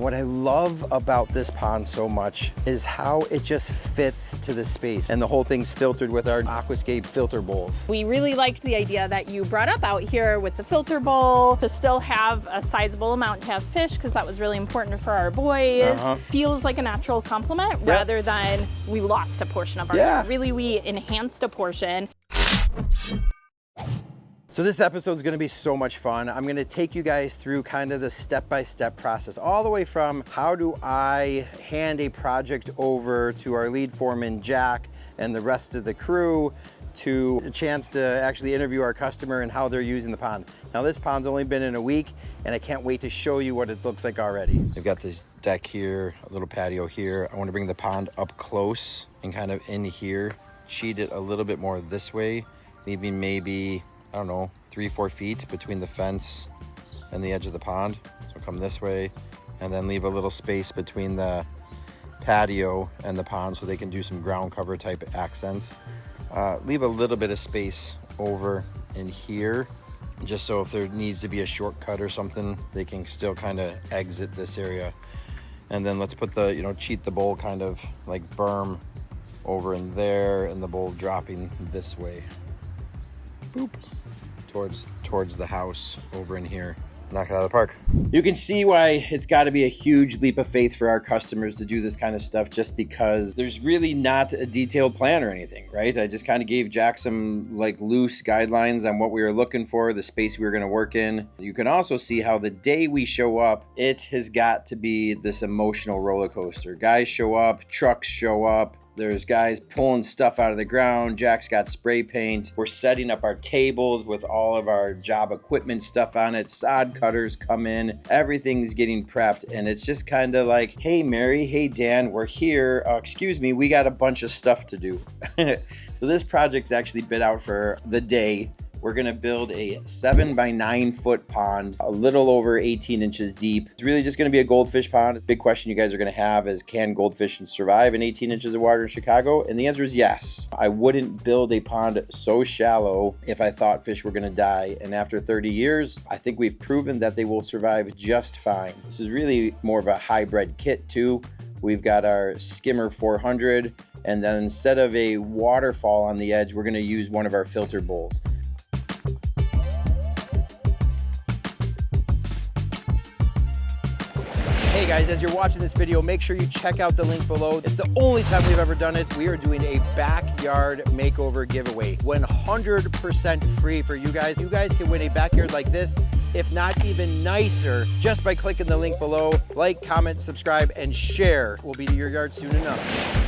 What I love about this pond so much is how it just fits to the space, and the whole thing's filtered with our Aquascape filter bowls. We really liked the idea that you brought up out here with the filter bowl to still have a sizable amount to have fish, because that was really important for our boys. Feels like a natural complement rather than we lost a portion of our really we enhanced a portion. So this episode is going to be so much fun. I'm going to take you guys through kind of the step-by-step process, all the way from how do I hand a project over to our lead foreman, Jack, and the rest of the crew, to a chance to actually interview our customer and how they're using the pond. Now this pond's only been in a week, and I can't wait to show you what it looks like already. I've got this deck here, a little patio here. I want to bring the pond up close and kind of in here, sheet it a little bit more this way, leaving maybe, I don't know, 3-4 feet between the fence and the edge of the pond. So come this way, and then leave a little space between the patio and the pond so they can do some ground cover type accents. Leave a little bit of space over in here, just so if there needs to be a shortcut or something, they can still kind of exit this area. And then let's put the, cheat the bowl kind of like berm over in there, and the bowl dropping this way. Boop. Towards the house over in here. Knock it out of the park. You can see why it's got to be a huge leap of faith for our customers to do this kind of stuff, just because there's really not a detailed plan or anything, right? I just kind of gave Jack some like loose guidelines on what we were looking for, the space we were going to work in. You can also see how the day we show up, it has got to be this emotional roller coaster. Guys show up, trucks show up, there's guys pulling stuff out of the ground. Jack's got spray paint. We're setting up our tables with all of our job equipment stuff on it. Sod cutters come in. Everything's getting prepped. And it's just kind of like, hey, Mary, hey, Dan, we're here. Excuse me, we got a bunch of stuff to do. So this project's actually bid out for the day. We're gonna build a 7 by 9 foot pond, a little over 18 inches deep. It's really just gonna be a goldfish pond. The big question you guys are gonna have is, can goldfish survive in 18 inches of water in Chicago? And the answer is yes. I wouldn't build a pond so shallow if I thought fish were gonna die. And after 30 years, I think we've proven that they will survive just fine. This is really more of a hybrid kit too. We've got our Skimmer 400, and then instead of a waterfall on the edge, we're gonna use one of our filter bowls. Hey guys, as you're watching this video, make sure you check out the link below. It's the only time we've ever done it. We are doing a backyard makeover giveaway, 100% free for you guys. You guys can win a backyard like this, if not even nicer, just by clicking the link below. Like, comment, subscribe, and share. We'll be to your yard soon enough.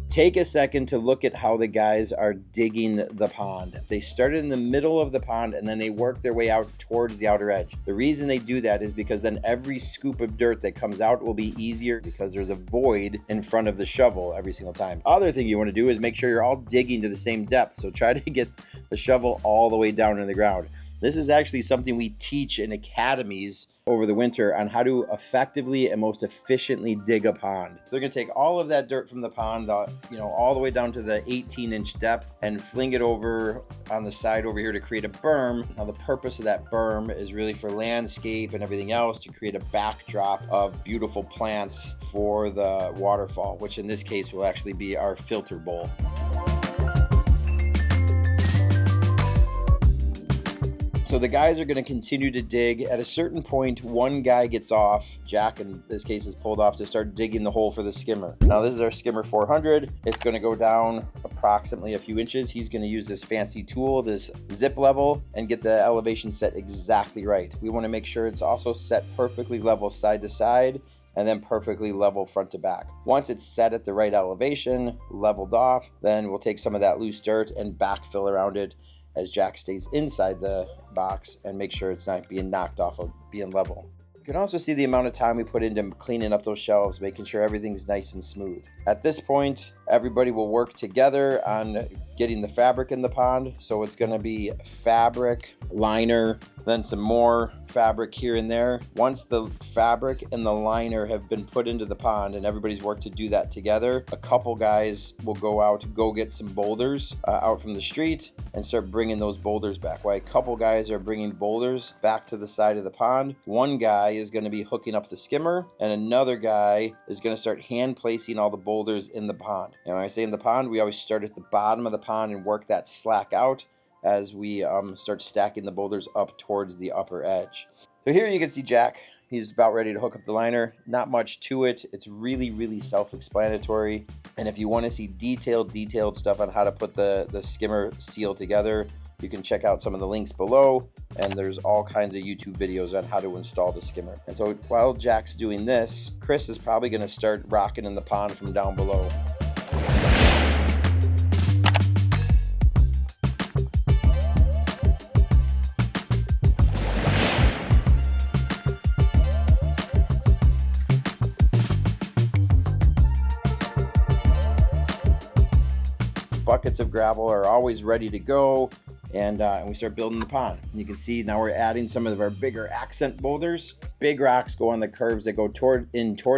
Take a second to look at how the guys are digging the pond. They started in the middle of the pond and then they work their way out towards the outer edge. The reason they do that is because then every scoop of dirt that comes out will be easier, because there's a void in front of the shovel every single time. Other thing you want to do is make sure you're all digging to the same depth. So try to get the shovel all the way down in the ground. This is actually something we teach in academies over the winter on how to effectively and most efficiently dig a pond. So they're gonna take all of that dirt from the pond, all the way down to the 18-inch depth, and fling it over on the side over here to create a berm. Now the purpose of that berm is really for landscape and everything else, to create a backdrop of beautiful plants for the waterfall, which in this case will actually be our filter bowl. So the guys are going to continue to dig. At a certain point, one guy gets off. Jack, in this case, is pulled off to start digging the hole for the skimmer. Now this is our Skimmer 400. It's going to go down approximately a few inches. He's going to use this fancy tool, this zip level, and get the elevation set exactly right. We want to make sure it's also set perfectly level side to side, and then perfectly level front to back. Once it's set at the right elevation, leveled off, then we'll take some of that loose dirt and backfill around it as Jack stays inside the box and make sure it's not being knocked off of being level. You can also see the amount of time we put into cleaning up those shelves, making sure everything's nice and smooth. At this point, Everybody will work together on getting the fabric in the pond. So it's gonna be fabric, liner, then some more fabric here and there. Once the fabric and the liner have been put into the pond and everybody's worked to do that together, a couple guys will go out, go get some boulders out from the street and start bringing those boulders back. While a couple guys are bringing boulders back to the side of the pond, one guy is gonna be hooking up the skimmer and another guy is gonna start hand placing all the boulders in the pond. And when I say in the pond, we always start at the bottom of the pond and work that slack out as we start stacking the boulders up towards the upper edge. So here you can see Jack. He's about ready to hook up the liner. Not much to it. It's really self-explanatory. And if you want to see detailed stuff on how to put the skimmer seal together, you can check out some of the links below. And there's all kinds of YouTube videos on how to install the skimmer. And so while Jack's doing this, Chris is probably going to start rocking in the pond from down below. Buckets of gravel are always ready to go, and we start building the pond. And you can see now we're adding some of our bigger accent boulders. Big rocks go on the curves that go towards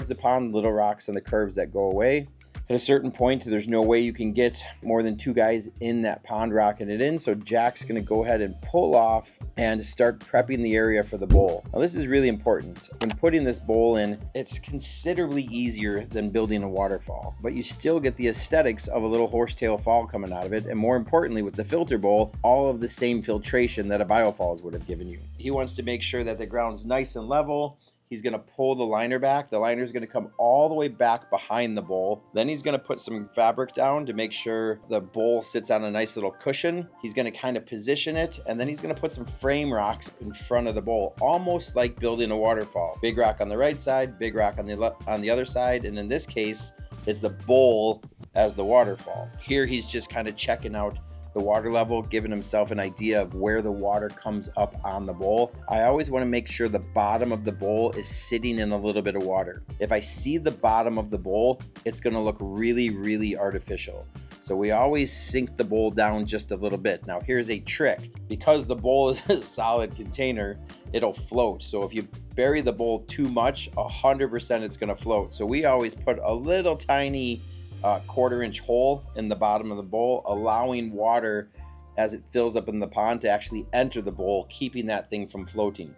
the pond, little rocks on the curves that go away. At a certain point, there's no way you can get more than 2 guys in that pond rocking it in, so Jack's gonna go ahead and pull off and start prepping the area for the bowl. Now this is really important. When putting this bowl in, it's considerably easier than building a waterfall, but you still get the aesthetics of a little horsetail fall coming out of it, and more importantly with the filter bowl, all of the same filtration that a biofalls would have given you. He wants to make sure that the ground's nice and level. He's gonna pull the liner back. The liner's gonna come all the way back behind the bowl. Then he's gonna put some fabric down to make sure the bowl sits on a nice little cushion. He's gonna kind of position it, and then he's gonna put some frame rocks in front of the bowl, almost like building a waterfall. Big rock on the right side, big rock on the other side, and in this case, it's the bowl as the waterfall. Here he's just kind of checking out the water level, giving himself an idea of where the water comes up on the bowl. I always want to make sure the bottom of the bowl is sitting in a little bit of water. If I see the bottom of the bowl, it's going to look really artificial. So we always sink the bowl down just a little bit. Now here's a trick. Because the bowl is a solid container, it'll float. So if you bury the bowl too much, 100% it's going to float. So we always put a little tiny 1/4 inch hole in the bottom of the bowl, allowing water as it fills up in the pond to actually enter the bowl, keeping that thing from floating.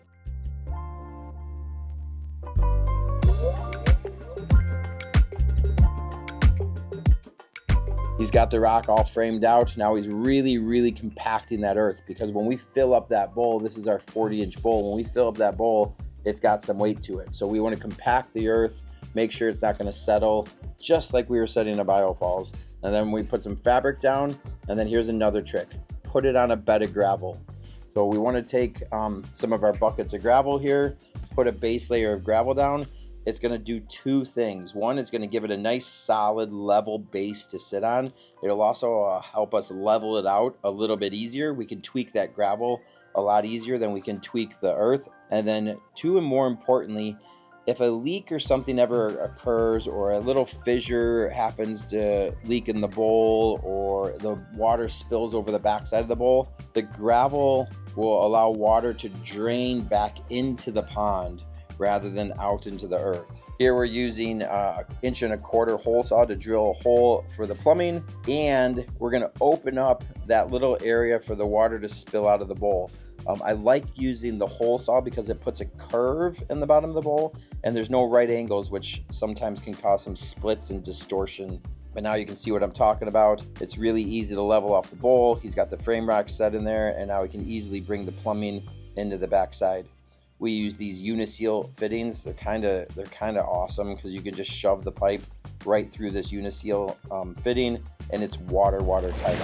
He's got the rock all framed out. Now he's really compacting that earth, because when we fill up that bowl, this is our 40-inch bowl. When we fill up that bowl, it's got some weight to it. So we want to compact the earth, make sure it's not going to settle, just like we were setting a biofalls. And then we put some fabric down, and then here's another trick. Put it on a bed of gravel. So we want to take some of our buckets of gravel here, put a base layer of gravel down. It's going to do 2 things. One, it's going to give it a nice solid level base to sit on. It'll also help us level it out a little bit easier. We can tweak that gravel a lot easier than we can tweak the earth. And then 2, and more importantly, if a leak or something ever occurs, or a little fissure happens to leak in the bowl, or the water spills over the backside of the bowl, the gravel will allow water to drain back into the pond rather than out into the earth. Here we're using 1 1/4 inch hole saw to drill a hole for the plumbing, and we're gonna open up that little area for the water to spill out of the bowl. I like using the hole saw because it puts a curve in the bottom of the bowl, and there's no right angles, which sometimes can cause some splits and distortion. But now you can see what I'm talking about. It's really easy to level off the bowl. He's got the frame rack set in there, and now we can easily bring the plumbing into the backside. We use these Uniseal fittings. They're kind of awesome because you can just shove the pipe right through this Uniseal fitting, and it's water tight.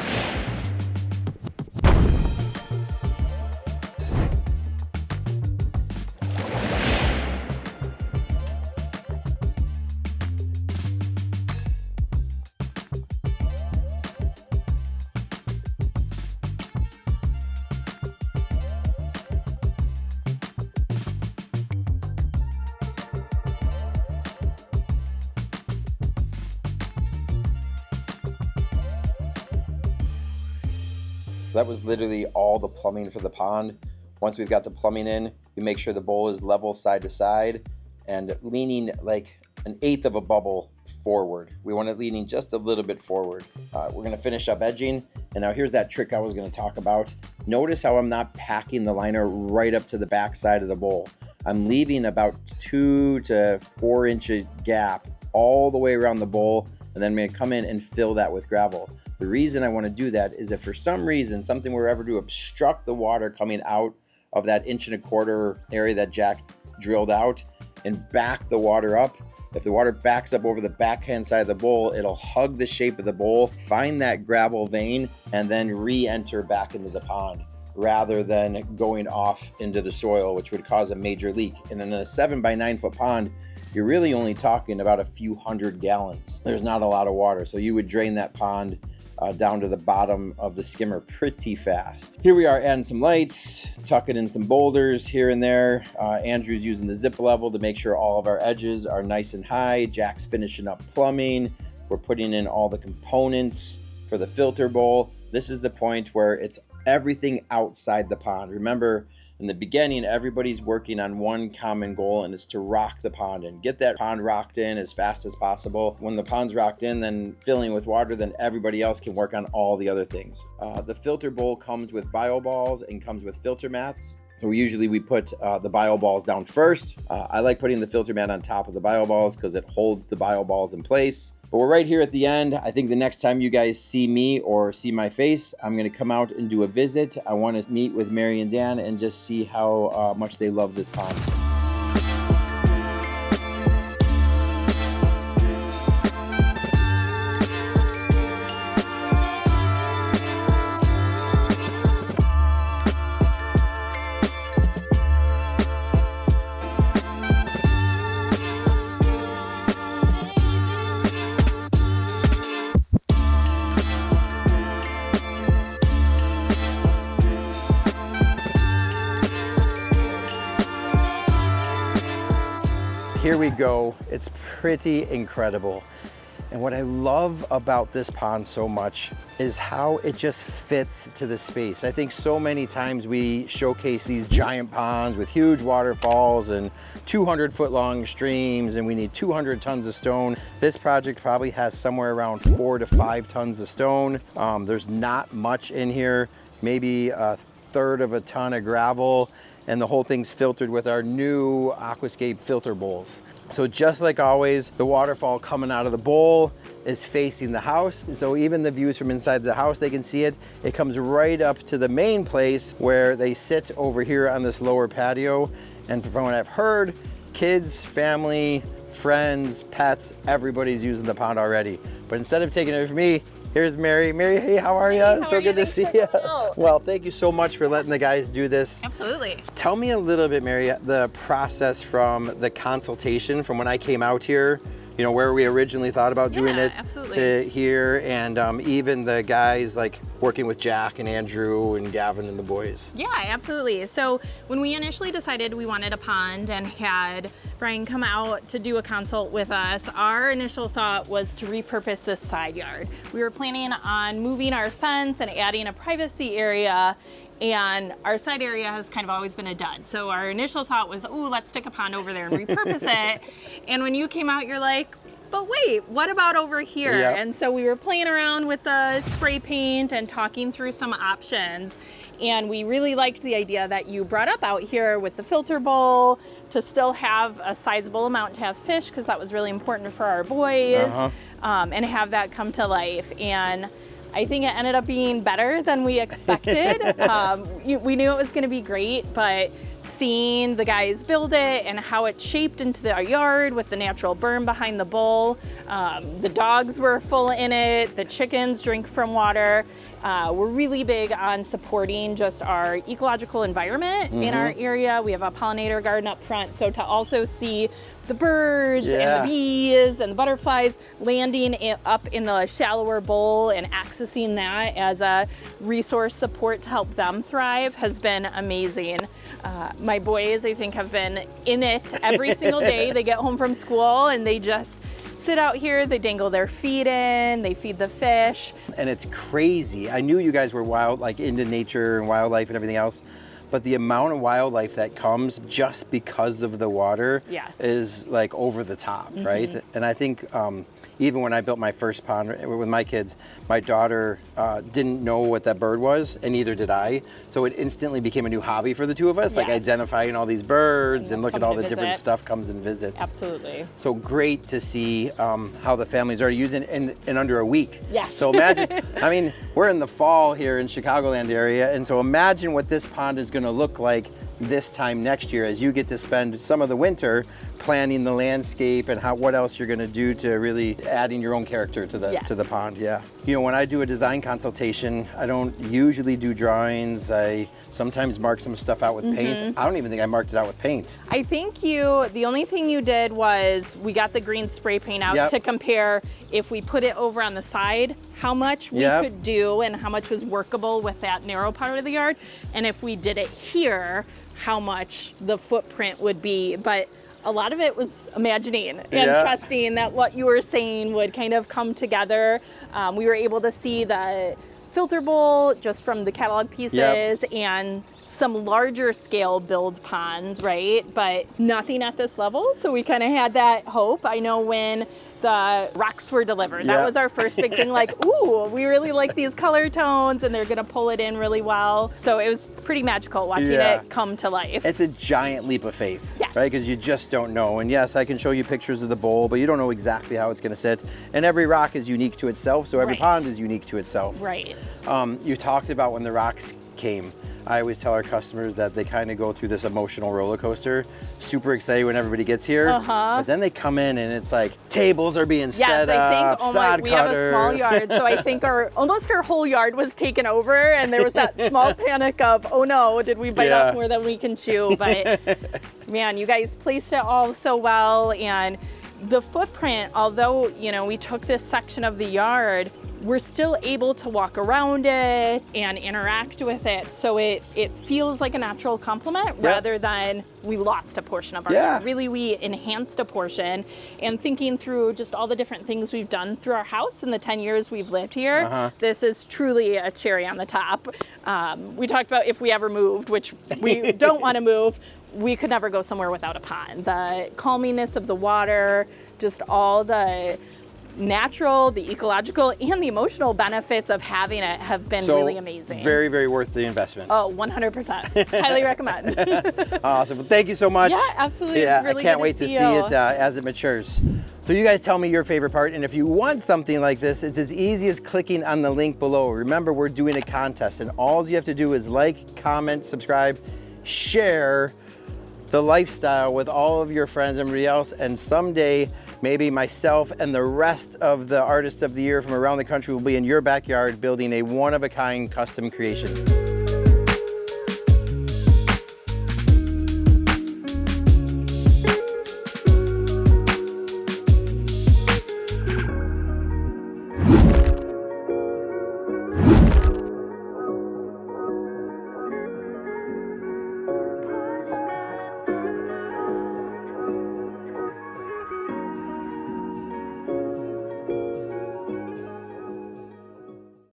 That was literally all the plumbing for the pond. Once we've got the plumbing in, we make sure the bowl is level side to side and leaning like 1/8 of a bubble forward. We want it leaning just a little bit forward. We're gonna finish up edging. And now here's that trick I was gonna talk about. Notice how I'm not packing the liner right up to the back side of the bowl. I'm leaving about 2 to 4 inch gap all the way around the bowl, and then I'm gonna come in and fill that with gravel. The reason I wanna do that is if for some reason something were ever to obstruct the water coming out of that 1.25 inch area that Jack drilled out and back the water up, if the water backs up over the backhand side of the bowl, it'll hug the shape of the bowl, find that gravel vein, and then re-enter back into the pond rather than going off into the soil, which would cause a major leak. And in a 7 by 9 foot pond, you're really only talking about a few hundred gallons. There's not a lot of water, so you would drain that pond down to the bottom of the skimmer pretty fast. Here we are adding some lights, tucking in some boulders here and there. Andrew's using the zip level to make sure all of our edges are nice and high. Jack's finishing up plumbing. We're putting in all the components for the filter bowl. This is the point where it's everything outside the pond. Remember, in the beginning, everybody's working on one common goal, and it's to rock the pond and get that pond rocked in as fast as possible. When the pond's rocked in, then filling with water, then everybody else can work on all the other things. The filter bowl comes with bio balls and comes with filter mats. So usually we put the bio balls down first. I like putting the filter mat on top of the bio balls because it holds the bio balls in place. But we're right here at the end. I think the next time you guys see me or see my face, I'm gonna come out and do a visit. I wanna meet with Mary and Dan and just see how much they love this pond. Here we go. It's pretty incredible. And what I love about this pond so much is how it just fits to the space. I think so many times we showcase these giant ponds with huge waterfalls and 200-foot long streams, and we need 200 tons of stone. This project probably has somewhere around 4 to 5 tons of stone. There's not much in here, maybe 1/3 of a ton of gravel, and the whole thing's filtered with our new Aquascape filter bowls. So just like always, the waterfall coming out of the bowl is facing the house. So even the views from inside the house, they can see it. It comes right up to the main place where they sit over here on this lower patio. And from what I've heard, kids, family, friends, pets, everybody's using the pond already. But instead of taking it from me, here's Mary. Mary, hey, how are you? So good to see you. Well, thank you so much for letting the guys do this. Absolutely. Tell me a little bit, Mary, the process from the consultation from when I came out here, you know, where we originally thought about doing it to here, and even the guys like working with Jack and Andrew and Gavin and the boys. Yeah, absolutely. So when we initially decided we wanted a pond and had Brian come out to do a consult with us, our initial thought was to repurpose this side yard. We were planning on moving our fence and adding a privacy area, and our side area has kind of always been a dud. So our initial thought was, ooh, let's stick a pond over there and repurpose it. And when you came out, you're like, but wait, what about over here? Yep. And so we were playing around with the spray paint and talking through some options. And we really liked the idea that you brought up out here with the filter bowl to still have a sizable amount to have fish, because that was really important for our boys, and have that come to life. And I think it ended up being better than we expected. We knew it was gonna be great, but seeing the guys build it and how it shaped into our yard with the natural berm behind the bowl, the dogs were full in it, the chickens drink from water. We're really big on supporting just our ecological environment in our area. We have a pollinator garden up front, so to also see the birds and the bees and the butterflies, landing up in the shallower bowl and accessing that as a resource support to help them thrive has been amazing. My boys, I think, have been in it every single day. They get home from school and they just sit out here, they dangle their feet in, they feed the fish. And it's crazy. I knew you guys were into nature and wildlife and everything else, but the amount of wildlife that comes just because of the water is like over the top, right? And I think even when I built my first pond with my kids, my daughter didn't know what that bird was, and neither did I. So it instantly became a new hobby for the two of us, like identifying all these birds and look at all the different stuff comes and visits. Absolutely. So great to see how the families are using it in under a week. Yes. So imagine, I mean, we're in the fall here in Chicagoland area, and so imagine what this pond is going to look like this time next year as you get to spend some of the winter planning the landscape and what else you're going to do to really adding your own character to the pond. Yeah. You know, when I do a design consultation, I don't usually do drawings. I sometimes mark some stuff out with paint. I don't even think I marked it out with paint. I think the only thing you did was we got the green spray paint out to compare if we put it over on the side, how much we could do and how much was workable with that narrow part of the yard. And if we did it here, how much the footprint would be. But a lot of it was imagining and trusting that what you were saying would kind of come together. We were able to see the filter bowl just from the catalog pieces and some larger scale build pond, right? But nothing at this level. So we kind of had that hope. I know when the rocks were delivered, that was our first big thing, like, ooh, we really like these color tones and they're gonna pull it in really well. So it was pretty magical watching it come to life. It's a giant leap of faith, right? Because you just don't know. And yes, I can show you pictures of the bowl, but you don't know exactly how it's gonna sit. And every rock is unique to itself, so every pond is unique to itself. Right. You talked about when the rocks came. I always tell our customers that they kind of go through this emotional roller coaster, super excited when everybody gets here, but then they come in and it's like tables are being set up, we have a small yard, so I think almost our whole yard was taken over, and there was that small panic of, oh no, did we bite off more than we can chew? But man, you guys placed it all so well, and the footprint, although, you know, we took this section of the yard, we're still able to walk around it and interact with it. So it feels like a natural complement rather than we lost a portion of our yard. Really, we enhanced a portion. And thinking through just all the different things we've done through our house in the 10 years we've lived here, this is truly a cherry on the top. We talked about if we ever moved, which we don't want to move, we could never go somewhere without a pond. The calminess of the water, just all the natural, the ecological, and the emotional benefits of having it have been really amazing. Very, very worth the investment. Oh, 100%. Highly recommend. Awesome. Well, thank you so much. Yeah, absolutely. Yeah, really I can't wait to see it as it matures. So you guys tell me your favorite part, and if you want something like this, it's as easy as clicking on the link below. Remember, we're doing a contest, and all you have to do is like, comment, subscribe, share the lifestyle with all of your friends and everybody else, and someday maybe myself and the rest of the artists of the year from around the country will be in your backyard building a one-of-a-kind custom creation.